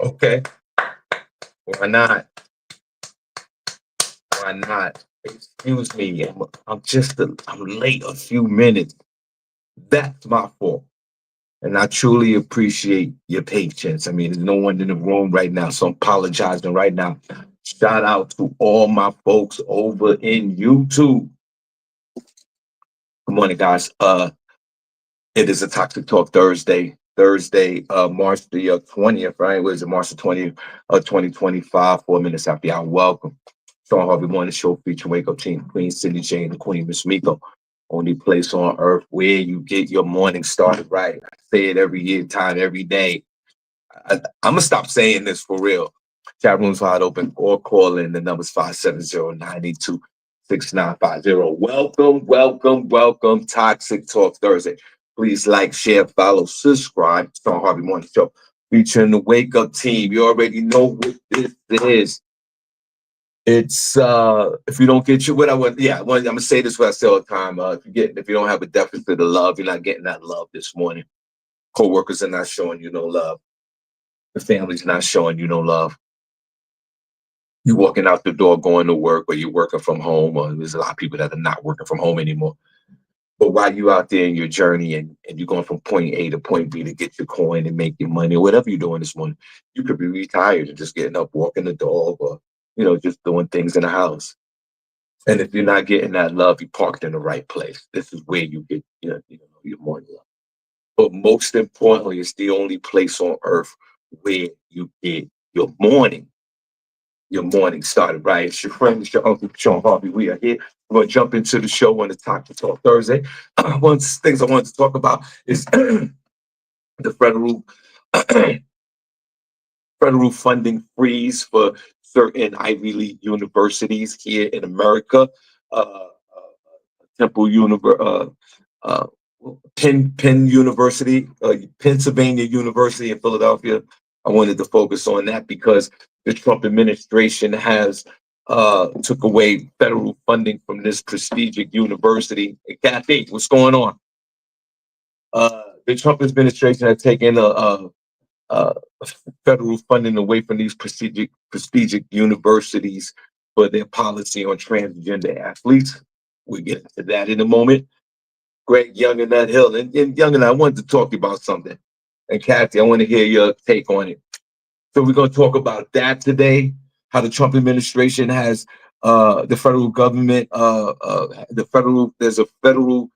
Okay. Why not? Why not? Excuse me. I'm late a few minutes. That's my fault. And I truly appreciate your patience. I mean, there's no one in the room right now, so I'm apologizing right now. Shout out to all my folks over in YouTube. Good morning, guys. It is a Toxic Talk Thursday. March the 20th, right? Was it March the 20th, 2025, 4 minutes after y'all. Welcome. Shawn Harvey Morning Show featuring Wake Up Team, Queen SennyJ and the Queen Miss Miko. Only place on earth where you get your morning started right. I say it every year, time, every day. I'm gonna stop saying this for real. Chat room's wide open or call in. The number's 570-982-6950. Welcome, Toxic Talk Thursday. Please like, share, follow, subscribe. Shawn Harvey Morning Show featuring the Wake Up Team. You already know what this is. It's if you don't get I'm gonna say this what I say all the time. If you don't have a deficit of love, you're not getting that love this morning. Co-workers are not showing you no love. The family's not showing you no love. You walking out the door, going to work, or you're working from home, or there's a lot of people that are not working from home anymore. But while you out there in your journey and you're going from point A to point B to get your coin and make your money, or whatever you're doing this morning, you could be retired and just getting up, walking the dog, or just doing things in the house. And if you're not getting that love, you parked in the right place. This is where you get your morning love. But most importantly, it's the only place on earth where you get your morning started right. It's your friend, it's your uncle, Shawn Harvey. We are here. We're going to jump into the show on the Toxic Talk Thursday. One of the things I wanted to talk about is the federal funding freeze for certain Ivy League universities here in America. Temple University, Penn University, Pennsylvania University in Philadelphia. I wanted to focus on that because the Trump administration has took away federal funding from this prestigious university. Hey, Kathy, what's going on? The Trump administration has taken federal funding away from these prestigious universities for their policy on transgender athletes. We'll get into that in a moment. Greg Young and that Hill. And Young and I wanted to talk about something. And Kathy, I want to hear your take on it. So we're going to talk about that today, how the Trump administration has the federal government, there's a federal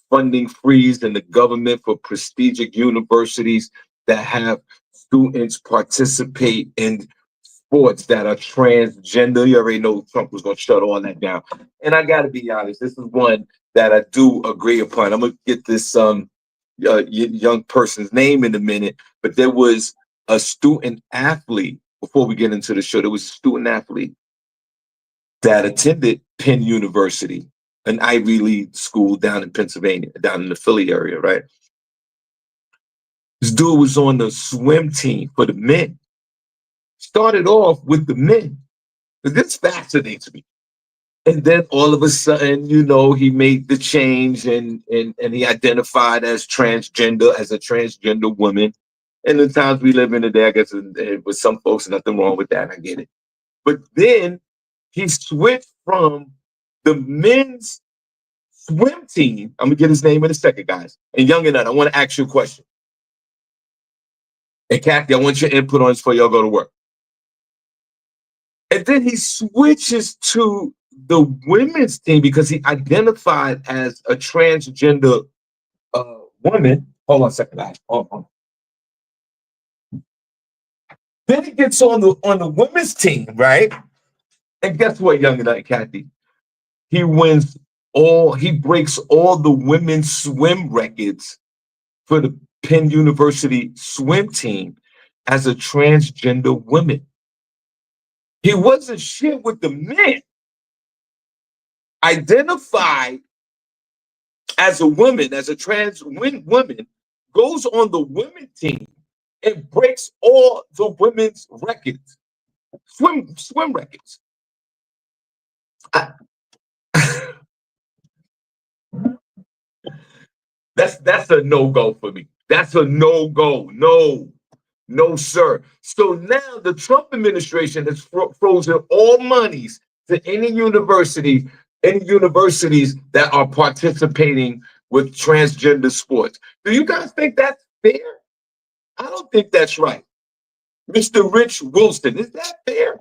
funding freeze in the government for prestigious universities that have students participate in sports that are transgender. You already know Trump was going to shut all that down. And I got to be honest, this is one that I do agree upon. I'm going to get this young person's name in a minute, but there was a student athlete, before we get into the show, there was a student athlete that attended Penn University, an Ivy League school down in Pennsylvania, down in the Philly area, right? This dude was on the swim team for the men. Started off with the men. This fascinates me. And then all of a sudden, he made the change and he identified as transgender, as a transgender woman. And the times we live in today, I guess with some folks, nothing wrong with that. I get it. But then he switched from the men's swim team. I'm going to get his name in a second, guys. And Young and I want to ask you a question. And Kathy, I want your input on this before y'all go to work. And then he switches to the women's team because he identified as a transgender woman. Hold on a second, guys. Hold on. Then he gets on the women's team, right? And guess what, Young and Kathy? He breaks all the women's swim records for the Penn University swim team as a transgender woman. He wasn't shit with the men. Identified as a woman, as a trans woman, goes on the women's team and breaks all the women's records, swim records. That's a no-go for me. That's a no-go. No, sir. So now the Trump administration has frozen all monies to any universities that are participating with transgender sports. Do you guys think that's fair? I don't think that's right. Mr. Rich Wilson, is that fair?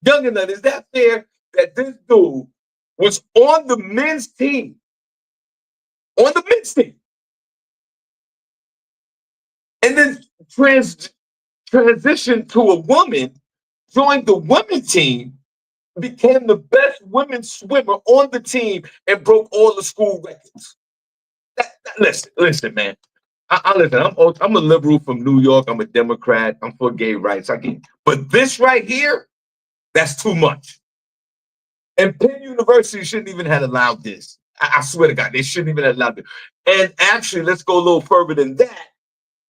Young enough, is that fair that this dude was on the men's team? On the men's team. And then transitioned to a woman, joined the women's team, became the best women's swimmer on the team, and broke all the school records. Listen, man. I listen. I'm a liberal from New York. I'm a Democrat. I'm for gay rights. But this right here, that's too much. And Penn University shouldn't even have allowed this. I swear to God, they shouldn't even have allowed it. And actually, let's go a little further than that.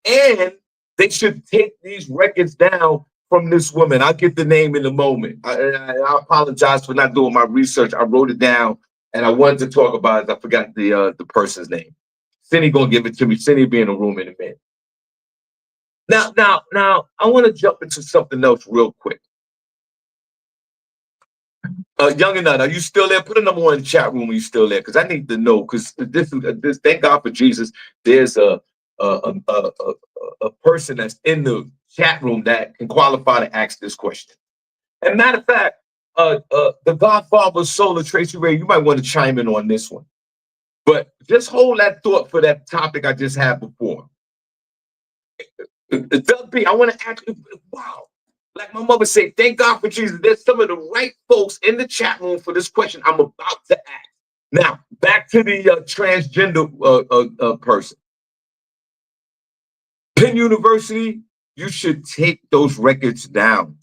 And they should take these records down from this woman. I'll get the name in a moment. I apologize for not doing my research. I wrote it down, and I wanted to talk about it. I forgot the person's name. Senny gonna give it to me. Senny be in the room in a minute. Now, I want to jump into something else real quick. Young and Nut, are you still there? Put a number 1 in the chat room when you're still there, because I need to know. Because this. Thank God for Jesus. There's a person that's in the chat room that can qualify to ask this question. And matter of fact, the Godfather of Solar, Tracy Ray, you might want to chime in on this one. But just hold that thought for that topic I just had before. Doug B, I want to ask you, wow. Like my mother said, thank God for Jesus. There's some of the right folks in the chat room for this question I'm about to ask. Now, back to the transgender person. Penn University, you should take those records down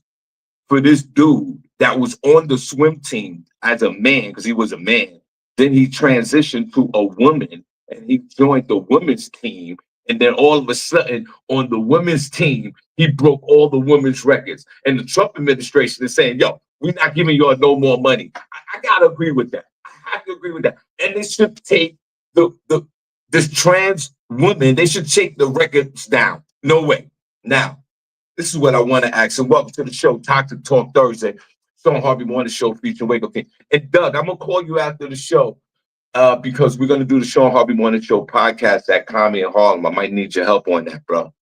for this dude that was on the swim team as a man, because he was a man. Then he transitioned to a woman and he joined the women's team. And then all of a sudden, on the women's team, he broke all the women's records. And the Trump administration is saying, yo, we're not giving y'all no more money. I gotta agree with that. I have to agree with that. And they should take this trans woman, they should take the records down. No way. Now, this is what I want to ask. And welcome to the show, Toxic Talk Thursday. Shawn Harvey Morning show featuring Wake Up King. And Doug, I'm gonna call you after the show because we're gonna do the Shawn Harvey Morning Show podcast at Commie in Harlem. I might need your help on that, bro.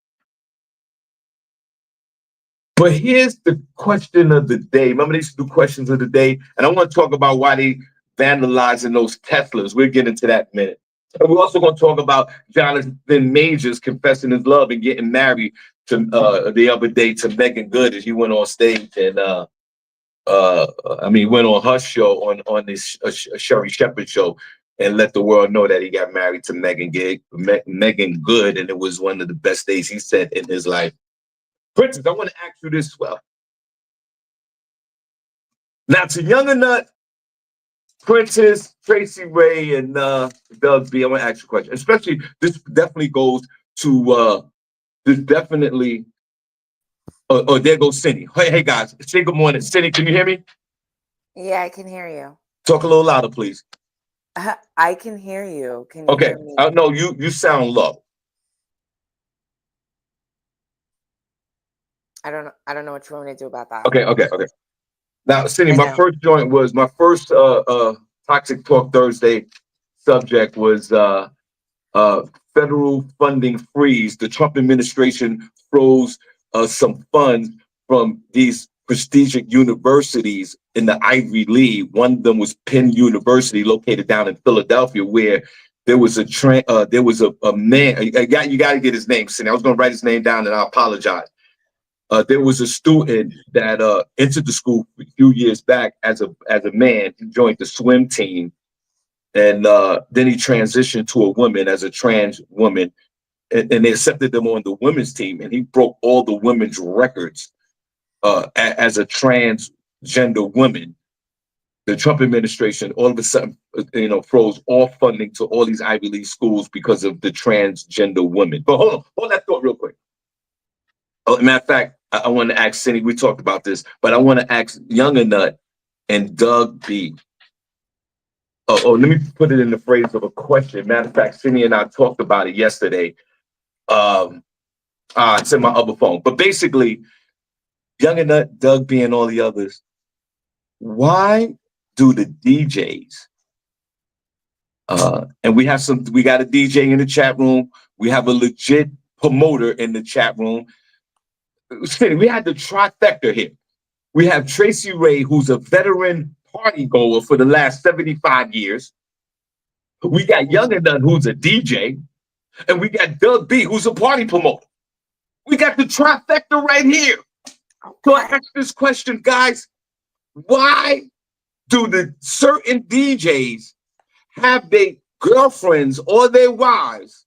But here's the question of the day. Remember, they used to do questions of the day, and I want to talk about why they vandalizing those Teslas. We'll get into that in a minute. And we're also going to talk about Jonathan Majors confessing his love and getting married to the other day to Megan Good as he went on stage and went on her show on this Sherry Shepherd show and let the world know that he got married to Megan Good, and it was one of the best days he said in his life. Princess, I want to ask you this as well. Now, to Young and Nut, Princess, Tracy Ray, and Doug B, I want to ask you a question. Especially, this definitely goes to, there goes Cindy. Hey, guys, say good morning. Cindy, can you hear me? Yeah, I can hear you. Talk a little louder, please. I can hear you. Can you hear me? No, you sound low. I don't know what you want me to do about that. Okay. Now, Cindy, my first Toxic Talk Thursday subject was federal funding freeze. The Trump administration froze some funds from these prestigious universities in the Ivy League. One of them was Penn University, located down in Philadelphia, where there was a man. You got to get his name, Cindy. I was going to write his name down, and I apologize. There was a student that entered the school a few years back as a man. He joined the swim team, and then he transitioned to a woman as a trans woman, and they accepted him on the women's team, and he broke all the women's records as a transgender woman. The Trump administration all of a sudden, froze all funding to all these Ivy League schools because of the transgender women. But hold that thought real quick. Matter of fact, I want to ask Cindy, we talked about this, but I want to ask Young and Nut and Doug B. Let me put it in the phrase of a question. Matter of fact, Cindy and I talked about it yesterday. It's in my other phone. But basically, Young and Nut, Doug B, and all the others, why do the DJs, and we got a DJ in the chat room, we have a legit promoter in the chat room. We had the trifecta here. We have Tracy Ray, who's a veteran party goer for the last 75 years. We got Young and Nut, who's a DJ. And we got Doug B, who's a party promoter. We got the trifecta right here. So I ask this question, guys, why do the certain DJs have their girlfriends or their wives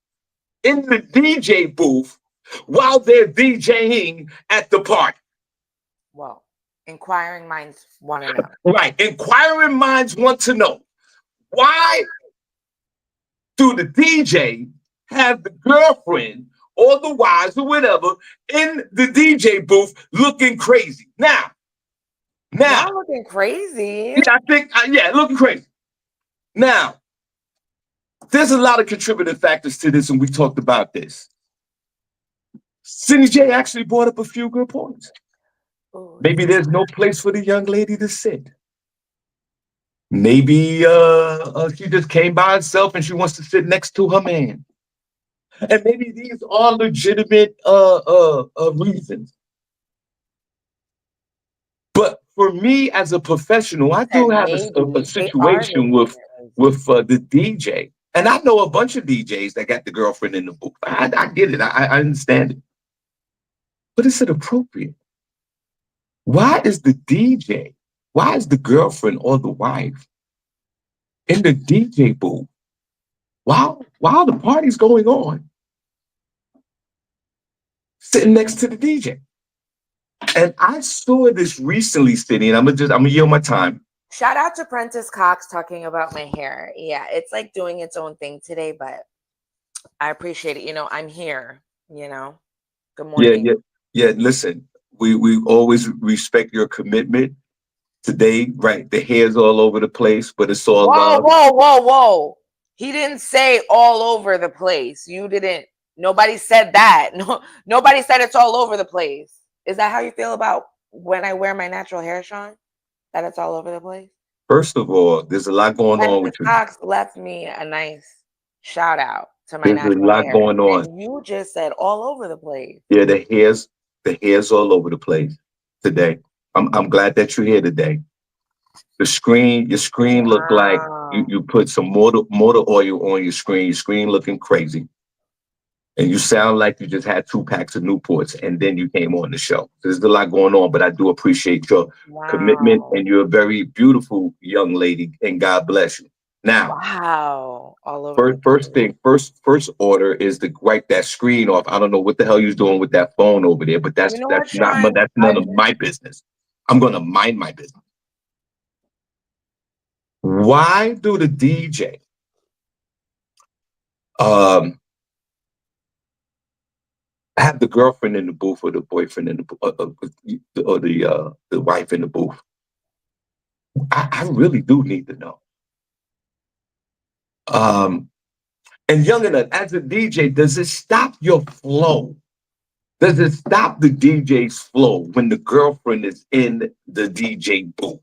in the DJ booth while they're DJing at the party? Well, inquiring minds want to know. Right. Inquiring minds want to know. Why do the DJ have the girlfriend or the wives or whatever in the DJ booth looking crazy? Now, not looking crazy. I think, looking crazy. Now, there's a lot of contributing factors to this, and we talked about this. SennyJ actually brought up a few good points. Ooh, maybe there's no place for the young lady to sit. Maybe she just came by herself and she wants to sit next to her man. And maybe these are legitimate reasons. But for me as a professional, I do have a situation with the DJ. And I know a bunch of DJs that got the girlfriend in the booth. I get it. I understand it. But is it appropriate? Why is the DJ, why is the girlfriend or the wife in the DJ booth while the party's going on, sitting next to the DJ? And I saw this recently, Cindy, and I'm gonna yield my time. Shout out to Prentice Cox talking about my hair. Yeah, it's like doing its own thing today, but I appreciate it. You know, I'm here, you know. Good morning. Yeah, listen, we always respect your commitment. Today, right, the hair's all over the place, but it's all love. Whoa. He didn't say all over the place. You didn't. Nobody said that. No, nobody said it's all over the place. Is that how you feel about when I wear my natural hair, Shawn? That it's all over the place? First of all, there's a lot going on with you. Cox left me a nice shout out to my natural hair. There's a lot going on. And you just said all over the place. Yeah, the hair's all over the place today. I'm glad that you're here today. Your screen looked like you put some motor oil on your screen. Your screen looking crazy. And you sound like you just had 2 packs of Newports and then you came on the show. There's a lot going on, but I do appreciate your commitment, and you're a very beautiful young lady, and God bless you. Now, all over. First order is to wipe that screen off. I don't know what the hell you're doing with that phone over there, but that's none of my business. I'm gonna mind my business. Why do the DJ have the girlfriend in the booth or the boyfriend in the booth, or the wife in the booth? I really do need to know. And Young and as a DJ, does it stop your flow? Does it stop the DJ's flow when the girlfriend is in the DJ booth?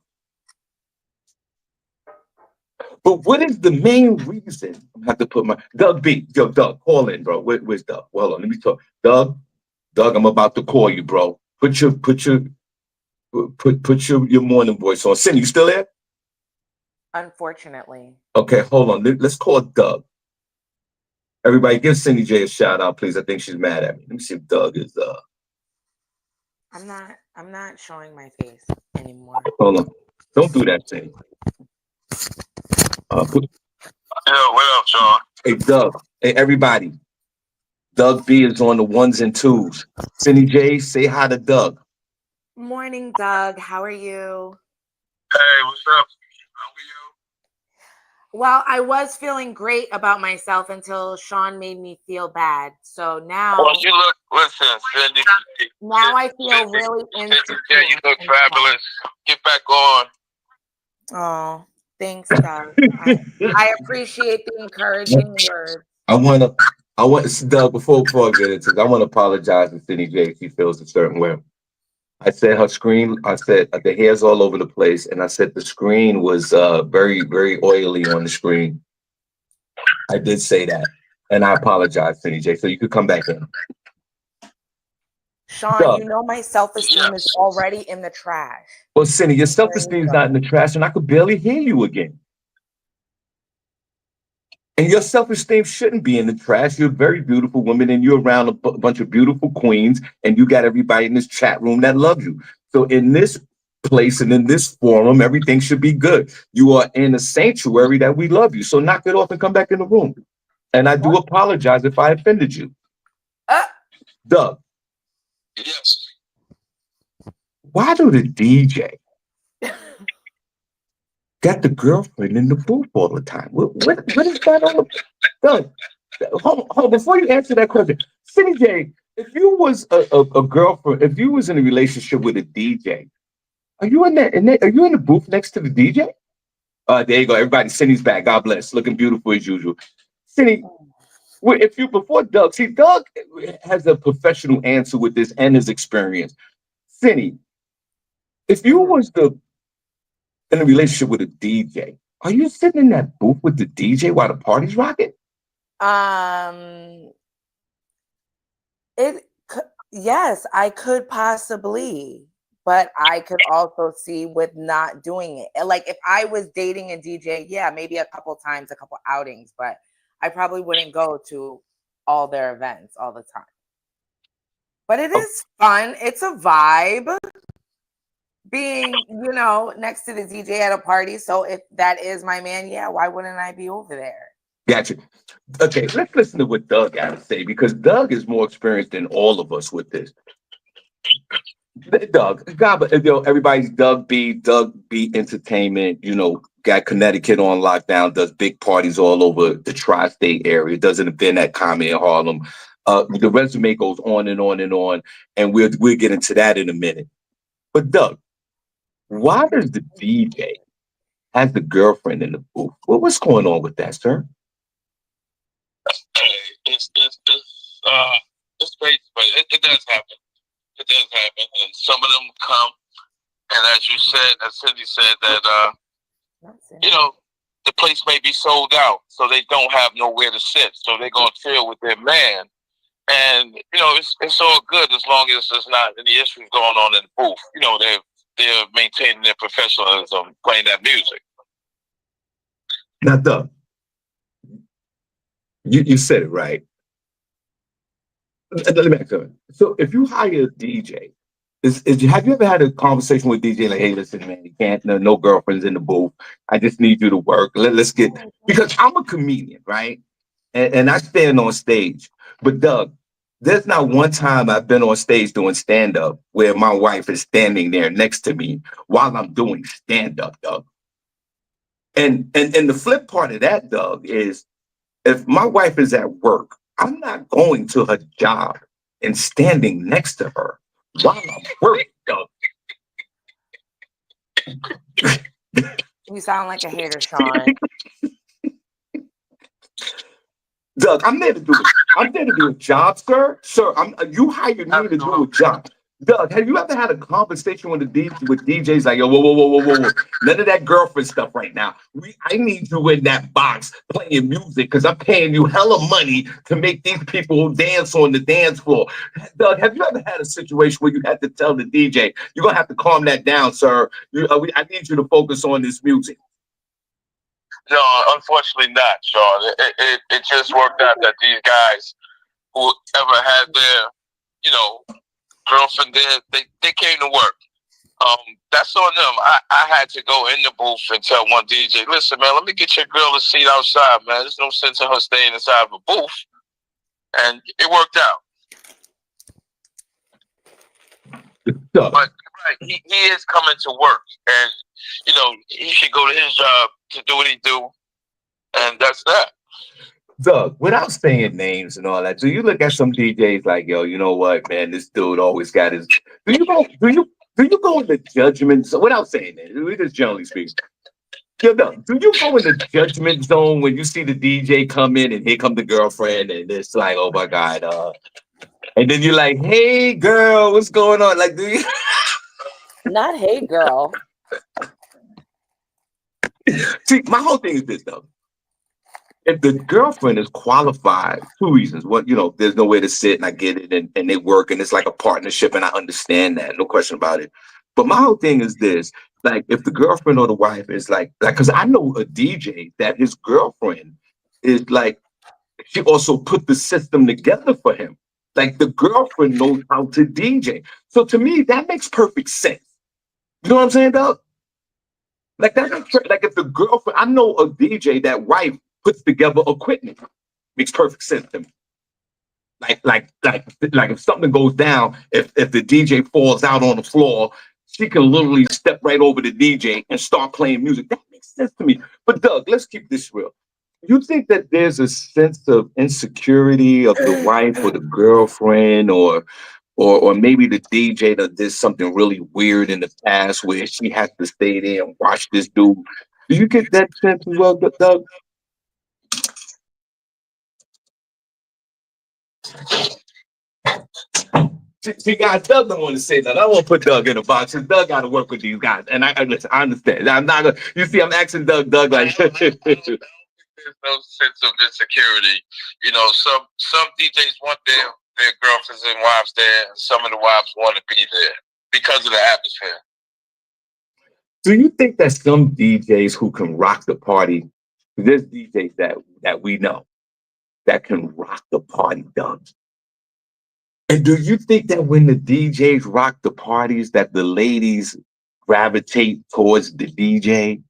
But what is the main reason? I have to put my Doug B. Yo, Doug, call in, bro. Where's Doug? Well, hold on, let me talk. Doug, I'm about to call you, bro. Put your morning voice on. Cindy, you still there? Unfortunately. Okay, hold on. Let's call Doug. Everybody, give SennyJ a shout out, please. I think she's mad at me. Let me see if Doug is. I'm not showing my face anymore. Hold on. Don't do that, Cindy. What up, Shawn? Hey, Doug. Hey, everybody. Doug B is on the 1s and 2s. SennyJ, say hi to Doug. Morning, Doug. How are you? Hey, what's up? How are you? Well, I was feeling great about myself until Shawn made me feel bad. So now, listen, Cindy. Now I feel really insecure. Yeah, you look fabulous. Get back on. Oh, thanks, Doug. I appreciate the encouraging words. I wanna I want Doug before I get into this, I want to apologize to SennyJ if she feels a certain way. I said her screen. I said the hair's all over the place, and I said the screen was very very oily on the screen. I did say that, and I apologize, SennyJ. So you could come back in. Shawn, Doug, you know my self-esteem is Yes. already in the trash. well, Cindy, your There you self-esteem is go. not in the trash, and I could barely hear you again. And your self-esteem shouldn't be in the trash. You're a very beautiful woman, and you're around a bunch of beautiful queens, and you got everybody in this chat room that loves you. So in this place and in this forum, everything should be good. You are in a sanctuary that we love you. So knock it off and come back in the room. And I do What? apologize if I offended you. Uh, Doug, Yes. why do the DJ got the girlfriend in the booth all the time? What is that all about? Doug, hold, before you answer that question, City J, if you was a girlfriend, if you was in a relationship with a DJ, are you in are you in the booth next to the DJ? There you go. Everybody, Cindy's back. God bless. Looking beautiful as usual. Cindy, if you before Doug, see, Doug has a professional answer with this and his experience. Cindy, if you mhm. was in a relationship with a DJ, are you sitting in that booth with the DJ while the party's rocking? Um, yes, I could possibly, but I could also see with not doing it. Like if I was dating a DJ, yeah, maybe a couple times, a couple outings, but I probably wouldn't go to all their events all the time. But it Oh, is fun. It's a vibe being, next to the DJ at a party. So if that is my man, yeah, why wouldn't I be over there? gotcha. Okay, let's listen to what Doug got to say because Doug is more experienced than all of us with this. Doug, God, but everybody's Doug B Entertainment, got Connecticut on lockdown, does big parties all over the tri-state area, does an event at Common in Harlem. The resume goes on and on and on, and we'll get into that in a minute. But Doug, why does the DJ have the girlfriend in the booth? What's going on with that, sir? It's crazy, but it does happen. It does happen, and some of them come, and as you said, as Cindy said, that the place may be sold out, so they don't have nowhere to sit, so they're gonna chill with their man, and it's all good as long as there's not any issues going on in the booth. They're maintaining their professionalism, playing that music. Now, Doug, you said it right. Let me ask you. So, if you hire a DJ, have you ever had a conversation with DJ like, "Hey, listen, man, you can't, no girlfriends in the booth. I just need you to work. Let's get," because I'm a comedian, right? And I stand on stage. But Doug, there's not one time I've been on stage doing stand up where my wife is standing there next to me while I'm doing stand up, Doug. And the flip part of that, Doug, is if my wife is at work, I'm not going to her job and standing next to her while I'm working, Doug. You sound like a hater, Shawn. Doug, I'm there to do a job, sir. Sir, you hired me to do a job. Doug, have you ever had a conversation with with DJs like, yo, whoa. None of that girlfriend stuff right now. I need you in that box playing music because I'm paying you hella money to make these people dance on the dance floor. Doug, have you ever had a situation where you had to tell the DJ, you're gonna have to calm that down, sir. I need you to focus on this music. No, unfortunately not, Shawn. It just worked out that these guys who ever had their, girlfriend there, they came to work. That's on them. I had to go in the booth and tell one DJ, listen, man, let me get your girl a seat outside, man. There's no sense in her staying inside of a booth. And it worked out. But right, he is coming to work. And, he should go to his job to do what he do. And that's that. Doug, without saying names and all that, do you look at some DJs like, yo, you know what, man, this dude always got his. Do you go into judgment? So without saying that, we just generally speak. Yo, no, do you go in the judgment zone when you see the DJ come in and here come the girlfriend and it's like, oh my God, and then you're like, hey girl, what's going on? Like, do you Not hey girl. see my whole thing is this though. If the girlfriend is qualified, two reasons. One, there's nowhere to sit and I get it and they work and it's like a partnership and I understand that, no question about it. But my whole thing is this, like if the girlfriend or the wife is like, cause I know a DJ that his girlfriend is like, she also put the system together for him. Like the girlfriend knows how to DJ. So to me, that makes perfect sense. You know what I'm saying, Doug? Like like if the girlfriend, I know a DJ that wife puts together equipment. Makes perfect sense to me. Like if something goes down, if the DJ falls out on the floor, she can literally step right over the DJ and start playing music. That makes sense to me. But Doug, let's keep this real. You think that there's a sense of insecurity of the wife or the girlfriend or maybe the DJ that did something really weird in the past where she has to stay there and watch this dude. Do you get that sense as well, Doug? See, guys, Doug don't want to say that. I won't put Doug in a box. Cause Doug got to work with these guys, and listen. I understand. I'm not gonna. You see, I'm asking Doug like. There's no sense of insecurity. Some DJs want their girlfriends and wives there, and some of the wives want to be there because of the atmosphere. Do you think that some DJs who can rock the party, there's DJs that we know that can rock the party, Doug? And do you think that when the DJs rock the parties, that the ladies gravitate towards the DJ?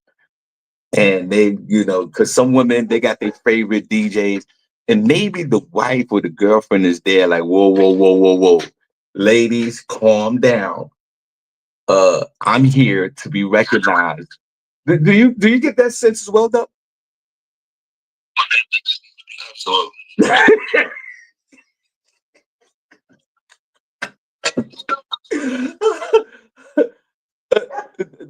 And they, because some women, they got their favorite DJs, and maybe the wife or the girlfriend is there, like, whoa, whoa, whoa, whoa, whoa, ladies, calm down. I'm here to be recognized. Do you get that sense as well, though? Absolutely.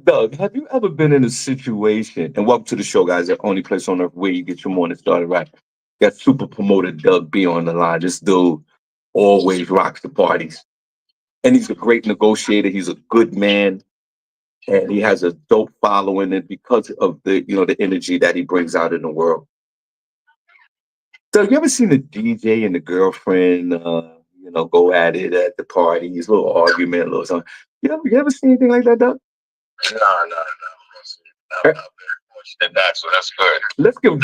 Doug, have you ever been in a situation, and welcome to the show, guys, the only place on earth where you get your morning started right. Got super promoter Doug B on the line. This dude always rocks the parties. And he's a great negotiator. He's a good man. And he has a dope following, and because of the energy that he brings out in the world. Doug, you ever seen a DJ and the girlfriend go at it at the parties, a little argument, a little something? You ever seen anything like that, Doug? No. I'm very fortunate that, so that's good. Let's give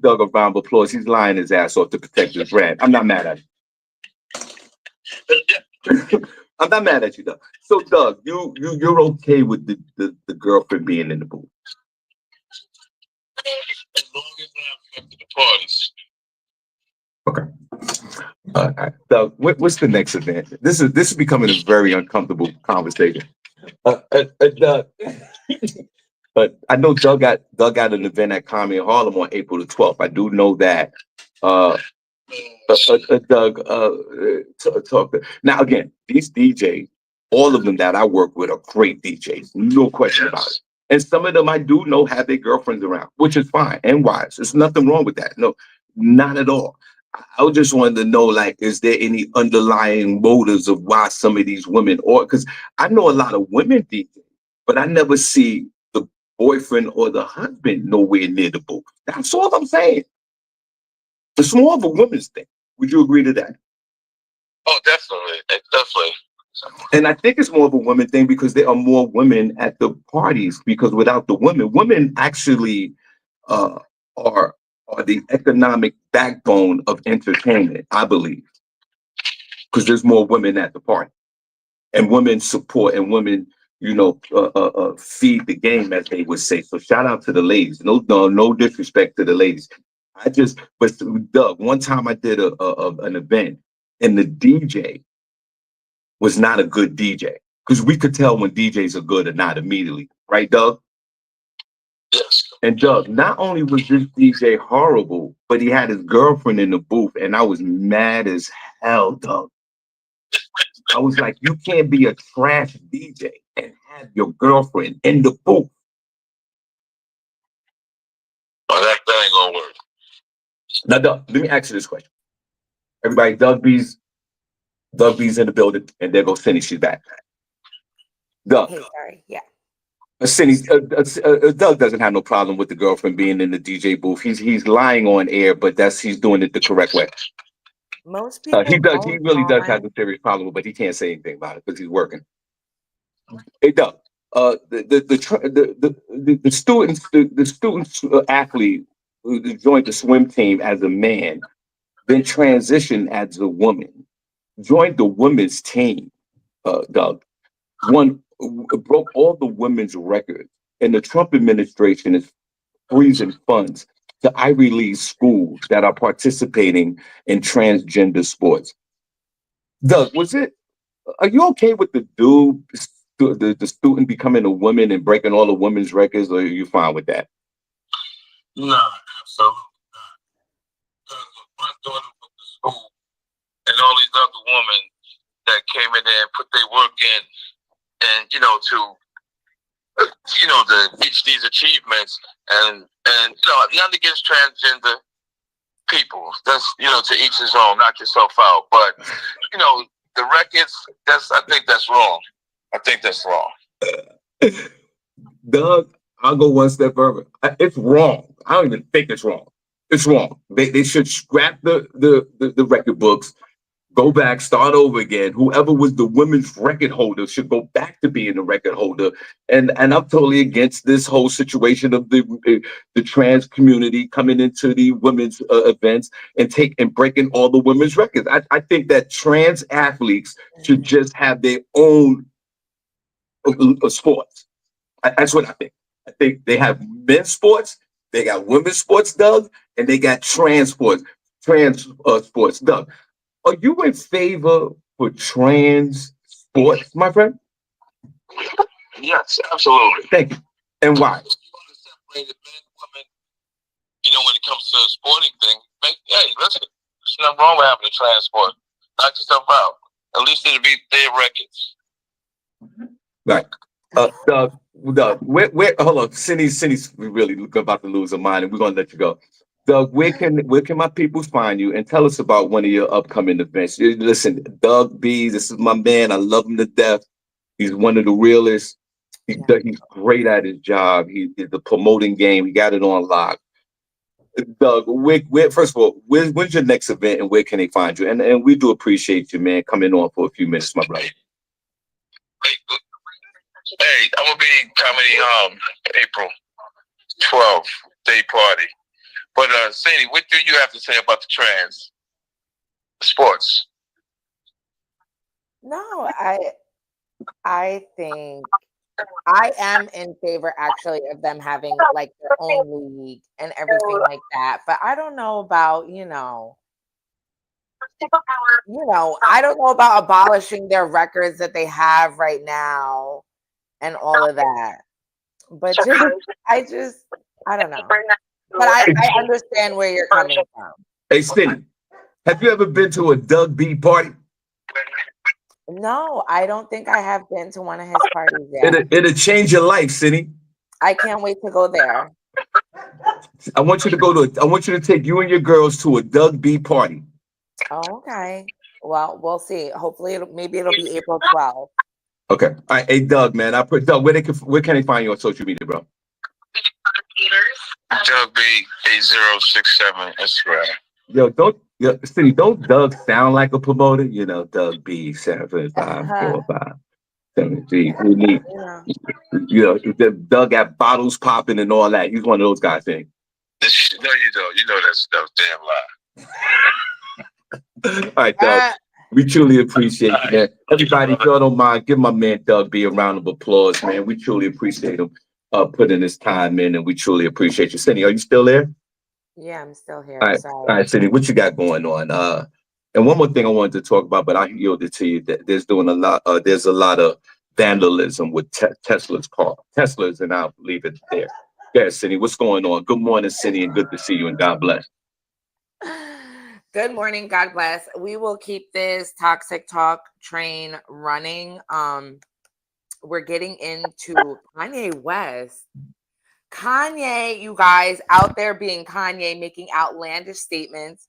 Doug a round of applause. He's lying his ass off to protect his brand. I'm not mad at you. I'm not mad at you, Doug. So, Doug, you're okay with the girlfriend being in the booth? As long as I'm after the parties. Okay. All right. Doug, what's the next event? This is becoming a very uncomfortable conversation. Doug, but I know Doug got an event at Comedy in Harlem on April the 12th. I do know that. Doug, talk. Now again, these DJs, all of them that I work with are great DJs, no question about it. And some of them I do know have their girlfriends around, which is fine and wise. There's nothing wrong with that. No, not at all. I just wanted to know, like, is there any underlying motives of why some of these women, or because I know a lot of women DJs, but I never see the boyfriend or the husband nowhere near the booth. That's all I'm saying. It's more of a woman's thing. Would you agree to that? Oh, definitely. And I think it's more of a women thing because there are more women at the parties. Because without the women actually are the economic backbone of entertainment, I believe. Because there's more women at the party, and women support, and women, feed the game, as they would say. So shout out to the ladies. No disrespect to the ladies. But Doug, one time I did an event, and the DJ was not a good DJ because we could tell when DJs are good or not immediately, right, Doug? Yes. And Doug, not only was this DJ horrible, but he had his girlfriend in the booth, and I was mad as hell, Doug. I was like, you can't be a trash DJ and have your girlfriend in the booth. Now, Doug, let me ask you this question. Everybody, Doug B's in the building, and there goes Cindy. She's back. Doug, Hey, sorry. Yeah. Doug doesn't have no problem with the girlfriend being in the DJ booth. He's lying on air, but he's doing it the correct way. Most people He don't really does have mind. a serious problem, but he can't say anything about it because he's working. Hey, Doug, the students athlete who joined the swim team as a man, then transitioned as a woman, joined the women's team. Doug, one broke all the women's records, and the Trump administration is freezing funds to Ivy League schools that are participating in transgender sports. Doug, are you okay with the student becoming a woman and breaking all the women's records, or are you fine with that? No, absolutely not. Because my daughter went to school, and all these other women that came in there and put their work in, and to reach these achievements, and nothing against transgender people. That's to each his own. Knock yourself out. But the records. I think that's wrong. I think that's wrong. Doug, I'll go one step further. It's wrong. I don't even think it's wrong. It's wrong. They should scrap the record books, go back, start over again. Whoever was the women's record holder should go back to being the record holder. And I'm totally against this whole situation of the trans community coming into the women's events and breaking all the women's records. I think that trans athletes should just have their own sports. That's what I think. I think they have men's sports, they got women's sports, Doug, and they got trans sports. Doug. Are you in favor for trans sports, my friend? Yes, absolutely. Thank you. And why? When it comes to a sporting thing, listen, there's nothing wrong with having a trans sport. Knock yourself out. At least it'll be their records. Right. Doug, hold on. Cindy's really about to lose her mind, and we're gonna let you go. Doug, where can my people find you, and tell us about one of your upcoming events? Listen, Doug B, this is my man. I love him to death. He's one of the realest. He's great at his job. He did the promoting game. He got it on lock. Doug, first of all, when's your next event, and where can they find you? And we do appreciate you, man, coming on for a few minutes, my brother. Hey, I'm gonna be coming April 12th day party. But Sadie, what do you have to say about the trans sports? No, I think I am in favor actually of them having like their own league and everything like that. But I don't know about, I don't know about abolishing their records that they have right now and all of that. But I don't know. But I understand where you're coming from. Hey, Cindy, have you ever been to a Doug B party? No, I don't think I have been to one of his parties yet. It'll change your life, Cindy. I can't wait to go there. I want you to take you and your girls to a Doug B party. Oh, okay. Well, we'll see. Hopefully, maybe it'll be April 12th. Okay. All right. Hey, Doug, man. Doug, where can they find you on social media, bro? Doug B 8067 Instagram. Cindy, don't Doug sound like a promoter? Doug B 7545 73. Doug got bottles popping and all that. He's one of those guys, thing. No, you don't. You know that stuff, damn lie. All right, Doug. We truly appreciate you, man. Everybody, if y'all don't mind, give my man Doug B a round of applause, man. We truly appreciate him putting his time in, and we truly appreciate you. Cindy, are you still there? Yeah, I'm still here. All right, Cindy, what you got going on? And one more thing I wanted to talk about, but I yield it to you. That there's a lot of vandalism with Teslas, and I'll leave it there. Yeah, Cindy, what's going on? Good morning, Cindy, and good to see you, and God bless. Good morning, God bless. We will keep this toxic talk train running. We're getting into Kanye West Kanye, you guys out there being Kanye, making outlandish statements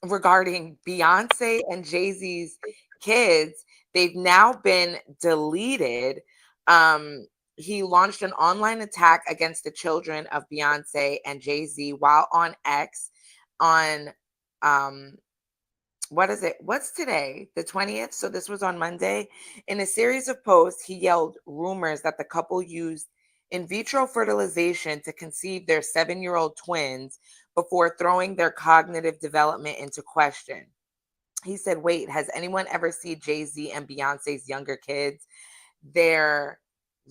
regarding Beyonce and Jay-Z's kids. They've now been deleted. He launched an online attack against the children of Beyonce and Jay-Z while on X on what is it? What's today? The 20th. So this was on Monday. In a series of posts, he yelled rumors that the couple used in vitro fertilization to conceive their 7-year-old twins before throwing their cognitive development into question. He said, wait, has anyone ever seen Jay-Z and Beyonce's younger kids? They're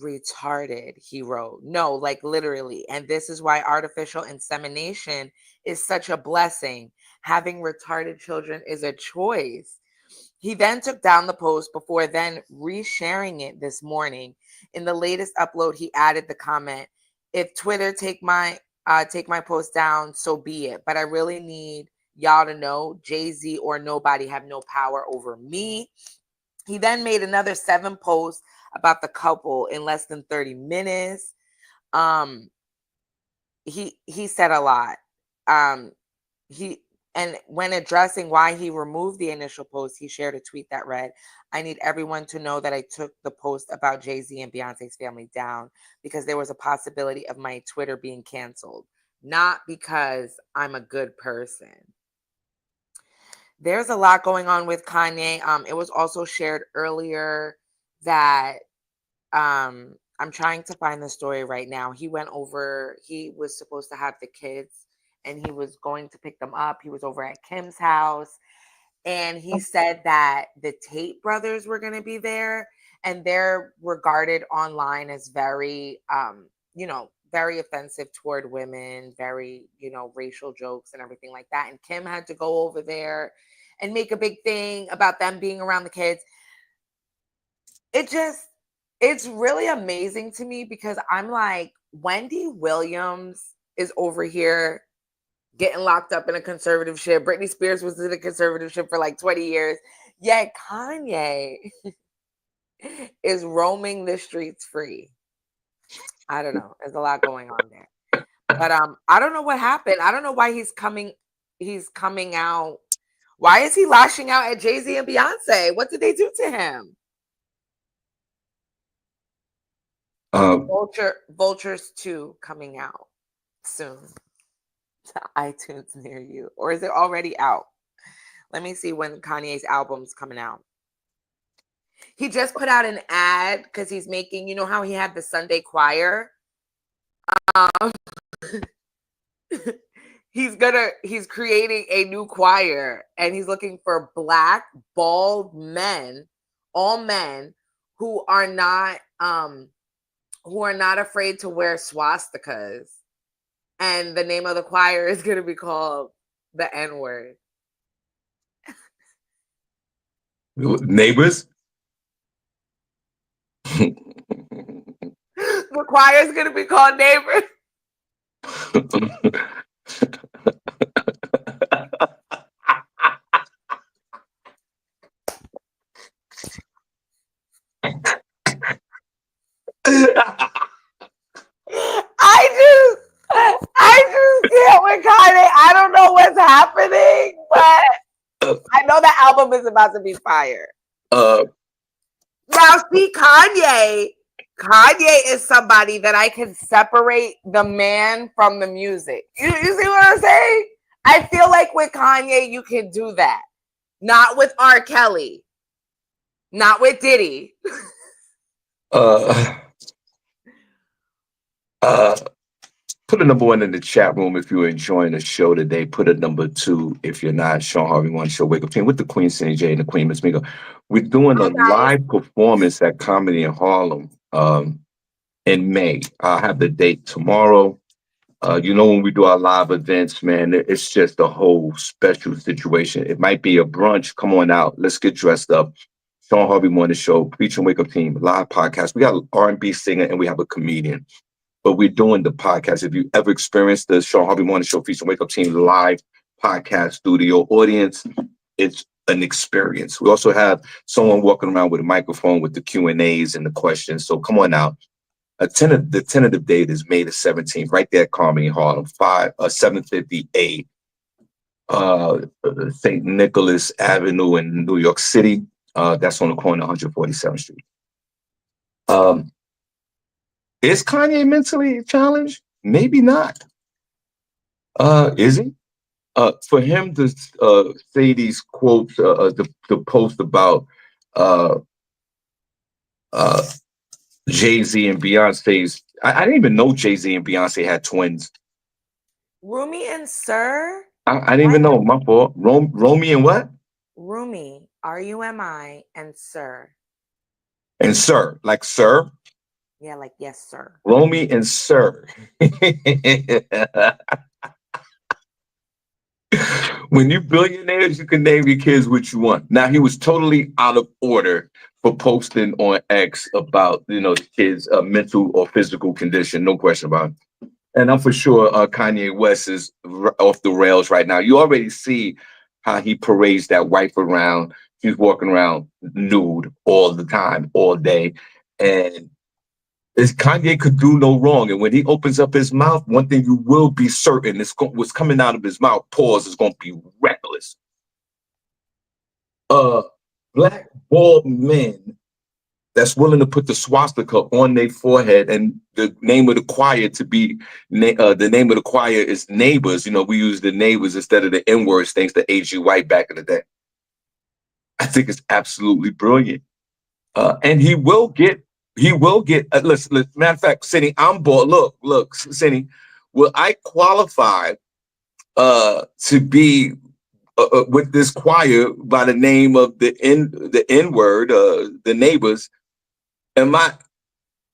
retarded, he wrote. No, like literally. And this is why artificial insemination is such a blessing. Having retarded children is a choice. He then took down the post before then resharing it this morning. In the latest upload, he added the comment, if Twitter take my post down, so be it. But I really need y'all to know Jay-Z or nobody have no power over me. He then made another 7 posts about the couple in less than 30 minutes. He said a lot. And when addressing why he removed the initial post, he shared a tweet that read, I need everyone to know that I took the post about Jay-Z and Beyonce's family down because there was a possibility of my Twitter being canceled, not because I'm a good person. There's a lot going on with Kanye. It was also shared earlier that I'm trying to find the story right now. He was supposed to have the kids and he was going to pick them up. He was over at Kim's house and he said that the Tate brothers were going to be there, and they're regarded online as very, very offensive toward women, very, racial jokes and everything like that. And Kim had to go over there and make a big thing about them being around the kids. It's really amazing to me because I'm like, Wendy Williams is over here getting locked up in a conservatorship. Britney Spears was in a conservatorship for like 20 years. Yet Kanye is roaming the streets free. I don't know. There's a lot going on there. But I don't know what happened. I don't know why he's coming out. Why is he lashing out at Jay-Z and Beyonce? What did they do to him? Vultures 2 coming out soon to iTunes near you. Or is it already out? Let me see when Kanye's album's coming out. He just put out an ad because he's making, you know how he had the Sunday choir? He's creating a new choir and he's looking for black, bald men, all men who are not afraid to wear swastikas. And the name of the choir is going to be called the N-word. Neighbors? The choir is going to be called Neighbors. I just can't with Kanye. I don't know what's happening, but I know the album is about to be fire. Now, see, Kanye is somebody that I can separate the man from the music. You see what I'm saying? I feel like with Kanye, you can do that. Not with R. Kelly. Not with Diddy. Put a number 1 in the chat room if you're enjoying the show today. Put a number 2 if you're not. Shawn Harvey Morning Show Wake Up Team with the Queen SennyJ and the Queen Miss Miko. We're doing a live performance at Comedy in Harlem in May. I'll have the date tomorrow. When we do our live events, man, it's just a whole special situation. It might be a brunch. Come on out. Let's get dressed up. Shawn Harvey Morning Show, Preaching Wake Up Team, live podcast. We got an R&B singer and we have a comedian. But we're doing the podcast. If you ever experienced the Shawn Harvey Morning Show Feature Wake Up Team live podcast studio audience, it's an experience. We also have someone walking around with a microphone with the Q&As and the questions. So come on out. The tentative date is May the 17th, right there, Carmi in Harlem, 750A, St. Nicholas Avenue in New York City. That's on the corner of 147th Street. Is Kanye mentally challenged? Maybe not. Is he? For him to say these quotes, the post about Jay-Z and Beyonce's, I didn't even know Jay-Z and Beyonce had twins. Rumi and Sir? I didn't even know. My fault. Romy and what? Rumi, Rumi, and Sir. And Sir, like Sir? Yeah, like yes, sir. Romy and Sir. When you billionaires, you can name your kids what you want. Now, he was totally out of order for posting on X about, the kids' mental or physical condition. No question about it. And I'm for sure Kanye West is off the rails right now. You already see how he parades that wife around. She's walking around nude all the time, all day. And Kanye could do no wrong. And when he opens up his mouth, one thing you will be certain is what's coming out of his mouth, pause, is going to be reckless. Black bald men that's willing to put the swastika on their forehead, and the name of the choir to be, the name of the choir is Neighbors. We use the Neighbors instead of the N-words, thanks to A.G. White back in the day. I think it's absolutely brilliant. And he will get, listen, matter of fact, Senny, I'm bald. Look, Senny, will I qualify to be with this choir by the name of the N-word, the Neighbors? Am I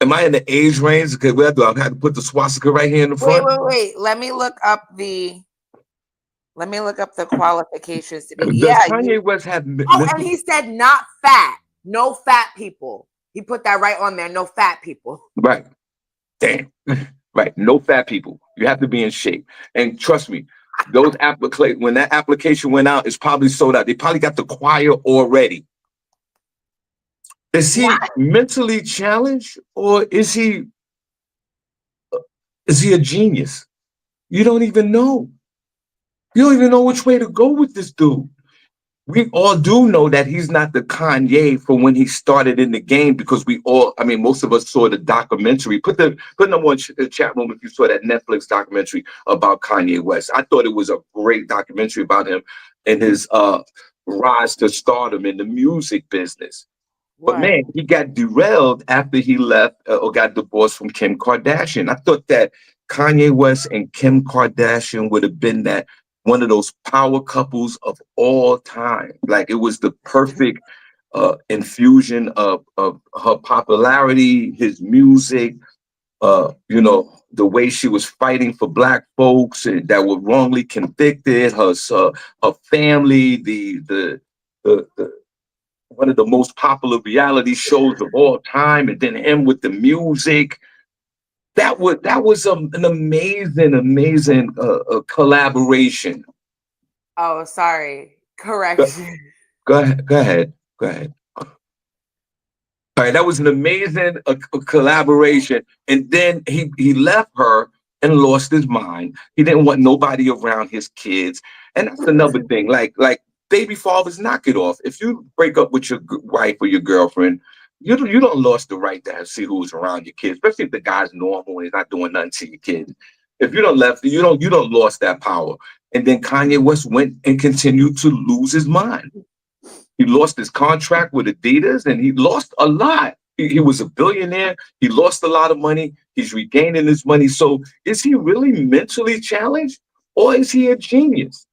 in the age range? Because where do I have to put the swastika right here in the front? Wait. Let me look up the qualifications to be. Does Kanye West have? And he said not fat, no fat people. He put that right on there. No fat people. Right. Damn. Right. No fat people. You have to be in shape. And trust me, when that application went out, it's probably sold out. They probably got the choir already. Is he mentally challenged, or is he a genius? You don't even know. You don't even know which way to go with this dude. We all do know that he's not the Kanye from when he started in the game, because most of us saw the documentary. Put number one in the chat room if you saw that Netflix documentary about Kanye West. I thought it was a great documentary about him and his rise to stardom in the music business. But man, he got derailed after he left or got divorced from Kim Kardashian. I thought that Kanye West and Kim Kardashian would have been one of those power couples of all time. Like, it was the perfect infusion of her popularity, his music, the way she was fighting for Black folks that were wrongly convicted, her family, the one of the most popular reality shows of all time, and then him with the music. That was an amazing collaboration. Oh, sorry. Correction. Go ahead. All right, that was an amazing collaboration. And then he left her and lost his mind. He didn't want nobody around his kids. And that's another thing. Like baby fathers, knock it off. If you break up with your wife or your girlfriend, you don't lost the right to see who's around your kids, especially if the guy's normal and he's not doing nothing to your kids. If you don't left, you don't lost that power. And then Kanye West went and continued to lose his mind. He lost his contract with Adidas, and he lost a lot. He was a billionaire. He lost a lot of money. He's regaining his money. So is he really mentally challenged, or is he a genius?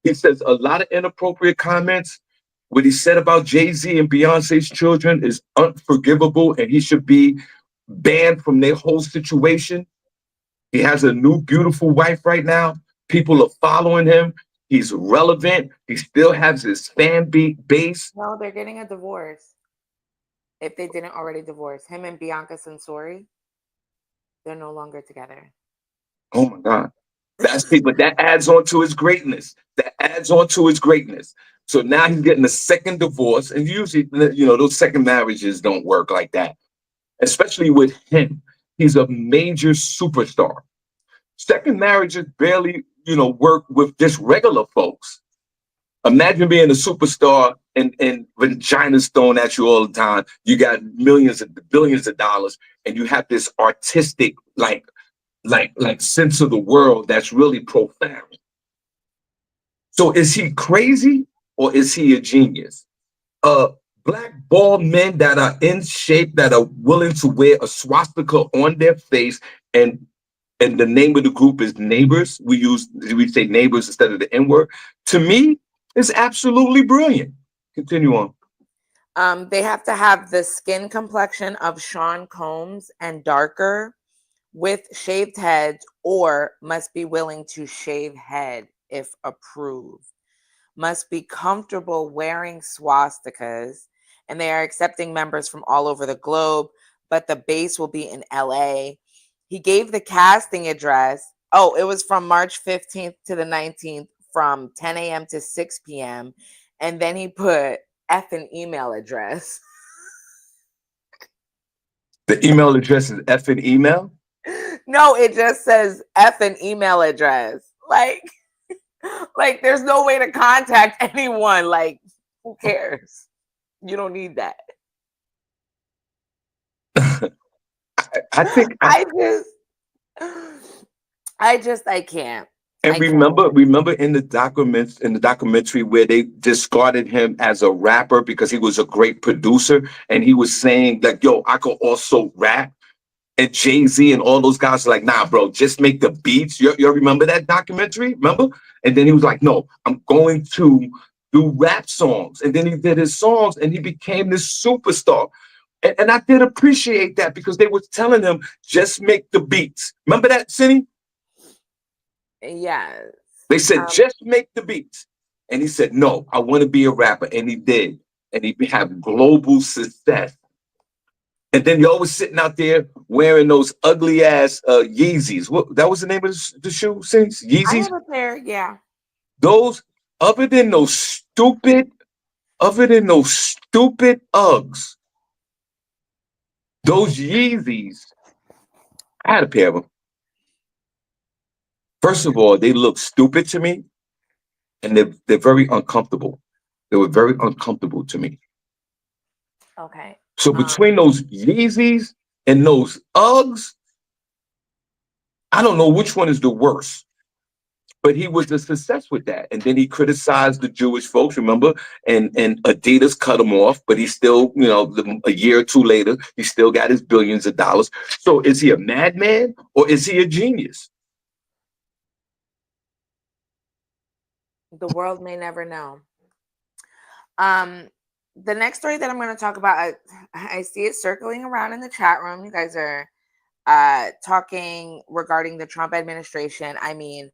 He says a lot of inappropriate comments. What he said about Jay-Z and Beyonce's children is unforgivable, and he should be banned from their whole situation. He has a new beautiful wife right now. People are following him. He's relevant. He still has his fan base. No, they're getting a divorce. If they didn't already divorce, him and Bianca Censori, they're no longer together. Oh my God. But that adds on to his greatness. So now he's getting a second divorce, and usually, those second marriages don't work like that. especially with him. He's a major superstar. Second marriages barely, work with just regular folks. Imagine being a superstar and vaginas thrown at you all the time. You got millions of billions of dollars, and you have this artistic, like sense of the world that's really profound. So is he crazy or is he a genius? Black bald men that are in shape, that are willing to wear a swastika on their face, and the name of the group is Neighbors. We say Neighbors instead of the N word. To me, it's absolutely brilliant. Continue on. They have to have the skin complexion of Sean Combs and darker, with shaved heads, or must be willing to shave head if approved. Must be comfortable wearing swastikas, and they are accepting members from all over the globe, but the base will be in LA. He gave the casting address. Oh, it was from March 15th to the 19th from 10 a.m. to 6 p.m. And then he put effing email address. The email address is effing email? No, it just says effing email address. Like there's no way to contact anyone. Like, who cares? You don't need that. I think I can't. And remember in the documentary where they discarded him as a rapper because he was a great producer, and he was saying like, "Yo, I could also rap." And Jay-Z and all those guys are like, "Nah, bro, just make the beats." You remember that documentary? Remember? And then he was like, "No, I'm going to do rap songs." And then he did his songs, and he became this superstar. And I did appreciate that because they were telling him, just make the beats. Remember that, Cindy? Yeah. They said, just make the beats. And he said, no, I want to be a rapper. And he did. And he had global success. And then you're always sitting out there wearing those ugly ass Yeezys. That was the name of the shoe, Yeezys? I have a pair, yeah. Those, other than those stupid Uggs, those Yeezys, I had a pair of them. First of all, they look stupid to me, and they're very uncomfortable. They were very uncomfortable to me. Okay. So between those Yeezys and those Uggs, I don't know which one is the worst. But he was a success with that. And then he criticized the Jewish folks, remember? And Adidas cut him off, but he still, a year or two later, he still got his billions of dollars. So is he a madman or is he a genius? The world may never know. The next story that I'm going to talk about, I see it circling around in the chat room. You guys are talking regarding the Trump administration. I mean,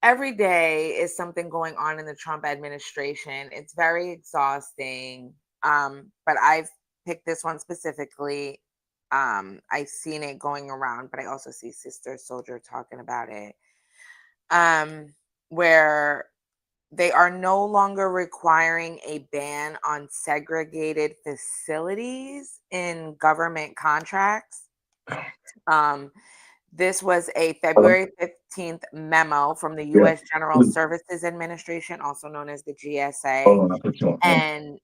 every day is something going on in the Trump administration. It's very exhausting. But I've picked this one specifically. I've seen it going around, but I also see Sister Soldier talking about it. Where they are no longer requiring a ban on segregated facilities in government contracts. This was a February 15th memo from the U.S. General Services Administration, also known as the GSA. And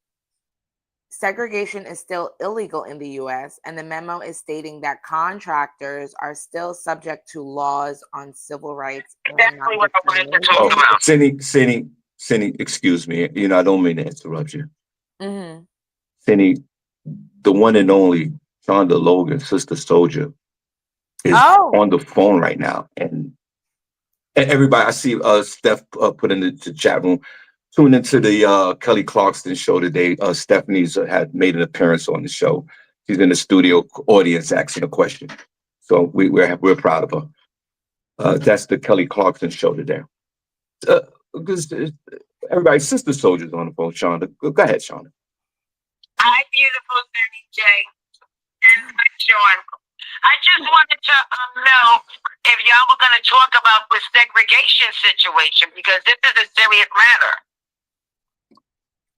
segregation is still illegal in the U.S., and the memo is stating that contractors are still subject to laws on civil rights. Exactly what I wanted to talk about. Cindy, excuse me. I don't mean to interrupt you. Mm-hmm. Cindy, the one and only Shonda Logan, Sister Soldier, is on the phone right now. And everybody, I see Steph put in the chat room, tune into the Kelly Clarkson show today. Stephanie's had made an appearance on the show. She's in the studio audience asking a question. So we're proud of her. That's the Kelly Clarkson show today. Because everybody, Sister Soldier's on the phone. Shonda, go ahead, Shonda. Hi, beautiful SennyJ and Shawn. I just wanted to know if y'all were going to talk about the segregation situation, because this is a serious matter.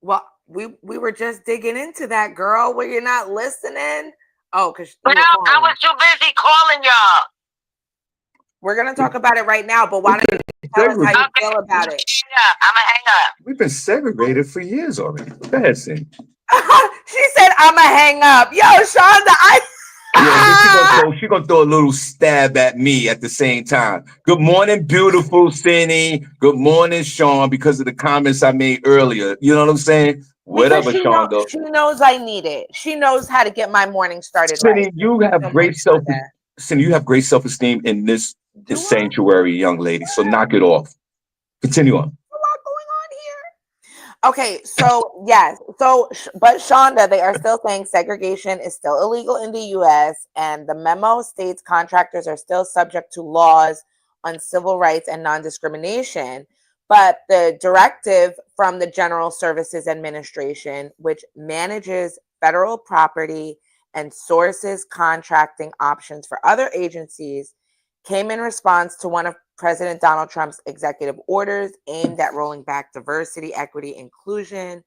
Well, we were just digging into that, girl. Were you not listening? Oh, because No, I was too busy calling y'all. We're gonna talk about it right now, but why don't you tell us how you feel about it? I'm gonna hang up. We've been segregated for years already. Go ahead, Cindy. She said, "I'ma hang up." Yo, Shonda, She gonna throw a little stab at me at the same time. Good morning, beautiful Cindy. Good morning, Sean. Because of the comments I made earlier, you know what I'm saying? Whatever, Sean. She knows I need it. She knows how to get my morning started Cindy, right. you have great self-esteem in this sanctuary, young lady. So knock it off. Continue on. A lot going on here. Okay, so yes, but Shonda, they are still saying segregation is still illegal in the U.S. and the memo states contractors are still subject to laws on civil rights and non-discrimination. But the directive from the General Services Administration, which manages federal property and sources contracting options for other agencies, came in response to one of President Donald Trump's executive orders aimed at rolling back diversity, equity, inclusion.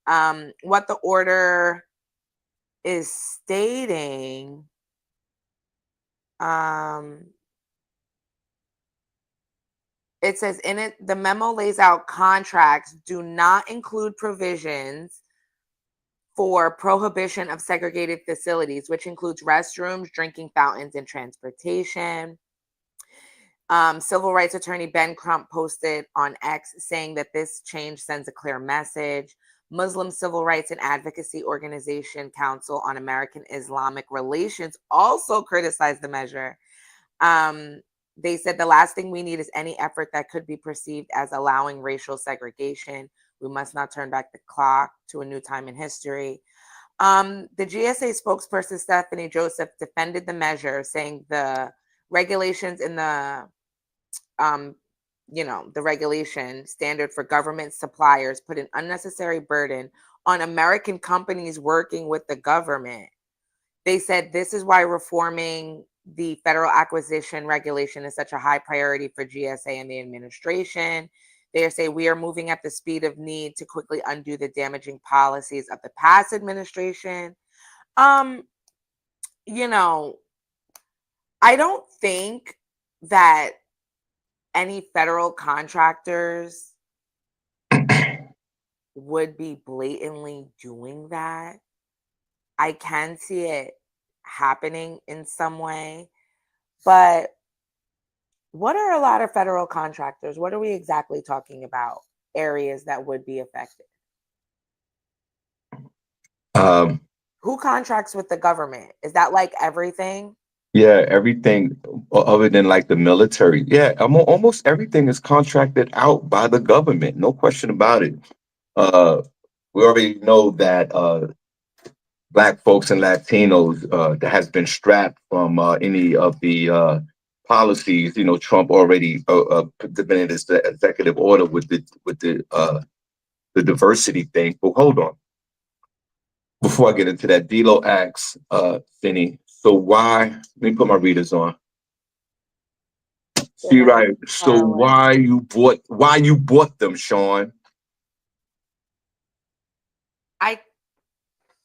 What the order is stating, it says in it, the memo lays out contracts do not include provisions for prohibition of segregated facilities, which includes restrooms, drinking fountains, and transportation. Civil rights attorney Ben Crump posted on X saying that this change sends a clear message. Muslim Civil Rights and Advocacy Organization Council on American Islamic Relations also criticized the measure. They said the last thing we need is any effort that could be perceived as allowing racial segregation. We must not turn back the clock to a new time in history. The GSA spokesperson Stephanie Joseph defended the measure, saying the regulations in the the regulation standard for government suppliers put an unnecessary burden on American companies working with the government. They said this is why reforming the federal acquisition regulation is such a high priority for GSA and the administration. They say we are moving at the speed of need to quickly undo the damaging policies of the past administration. I don't think that any federal contractors would be blatantly doing that. I can see it happening in some way, but what are a lot of federal contractors? What are we exactly talking about? Areas that would be affected? Who contracts with the government? Is that like everything? Yeah, everything other than like the military. Yeah, almost everything is contracted out by the government. No question about it. We already know that Black folks and Latinos that has been strapped from any of the policies. Trump already implemented his executive order with the diversity thing. But hold on, before I get into that, D-Lo asks Finney, so why? Let me put my readers on. See, right. So why you bought them, Sean?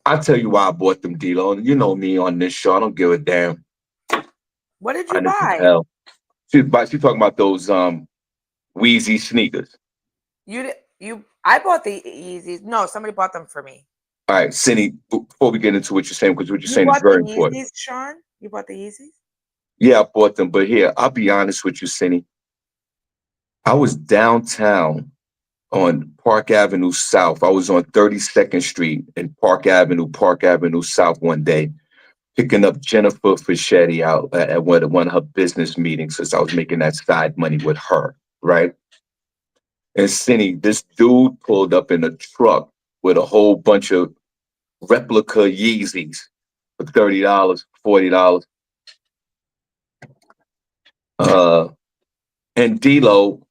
I'll tell you why I bought them, D-Lo. You know me on this show. I don't give a damn. What did you buy? She's talking about those Wheezy sneakers. I bought the Yeezys. No, somebody bought them for me. All right, Cindy, before we get into what you're saying, because what you're saying is very important. Yeezys, Sean? You bought the Yeezys? Yeah, I bought them. But here, I'll be honest with you, Cindy. I was downtown on Park Avenue South. I was on 32nd Street and Park Avenue South one day, picking up Jennifer Fischetti out at one of her business meetings since I was making that side money with her, right? And Cindy, this dude pulled up in a truck with a whole bunch of replica Yeezys for $30, $40. And D-Lo,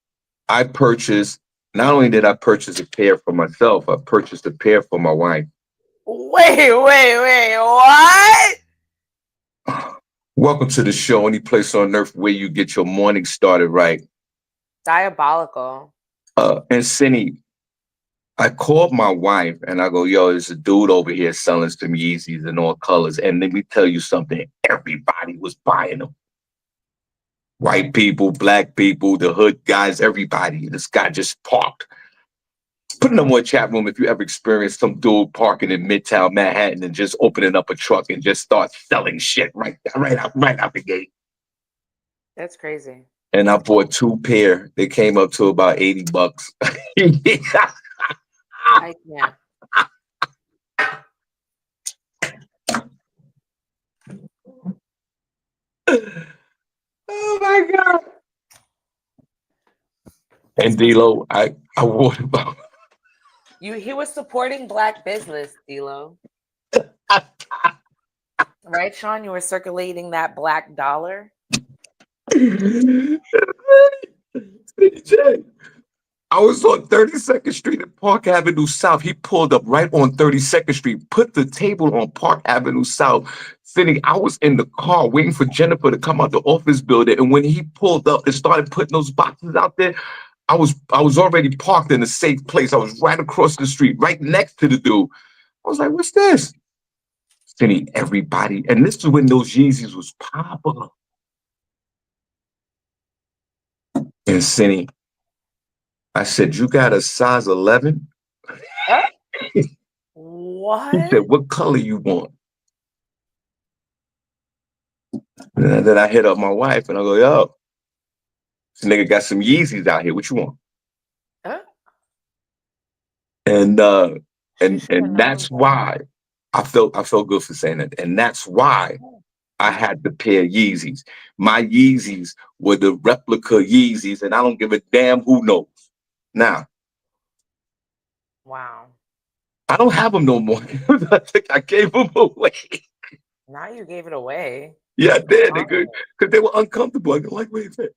not only did I purchase a pair for myself, I purchased a pair for my wife. Wait, what? Welcome to the show, any place on earth where you get your morning started right. Diabolical. And Cindy, I called my wife and I go, yo, there's a dude over here selling some Yeezys in all colors. And let me tell you something, everybody was buying them. White people, black people, the hood guys, everybody. This guy just parked. Put in one chat room if you ever experienced some dude parking in Midtown Manhattan and just opening up a truck and just start selling shit right out the gate. That's crazy. And I bought 2 pair. They came up to about $80. I can't. Oh my God. And D-Lo, I wore them. He was supporting black business, D-Lo. Right, Shawn? You were circulating that black dollar. SennyJ, I was on 32nd Street at Park Avenue South. He pulled up right on 32nd Street, put the table on Park Avenue South. Sitting, I was in the car waiting for Jennifer to come out the office building. And when he pulled up and started putting those boxes out there, I was already parked in a safe place. I was right across the street, right next to the dude. I was like, what's this? Senny, everybody. And this is when those Yeezys was popular. And Senny, I said, you got a size 11? What? He said, what color you want? And then I hit up my wife and I go, yo, this nigga got some Yeezys out here. What you want? And that's why I felt good for saying that. And that's why I had the pair of Yeezys. My Yeezys were the replica Yeezys, and I don't give a damn who knows. Now, wow. I don't have them no more. I think I gave them away. Now you gave it away. Yeah, I did, nigga, because they were uncomfortable. I didn't like what he said.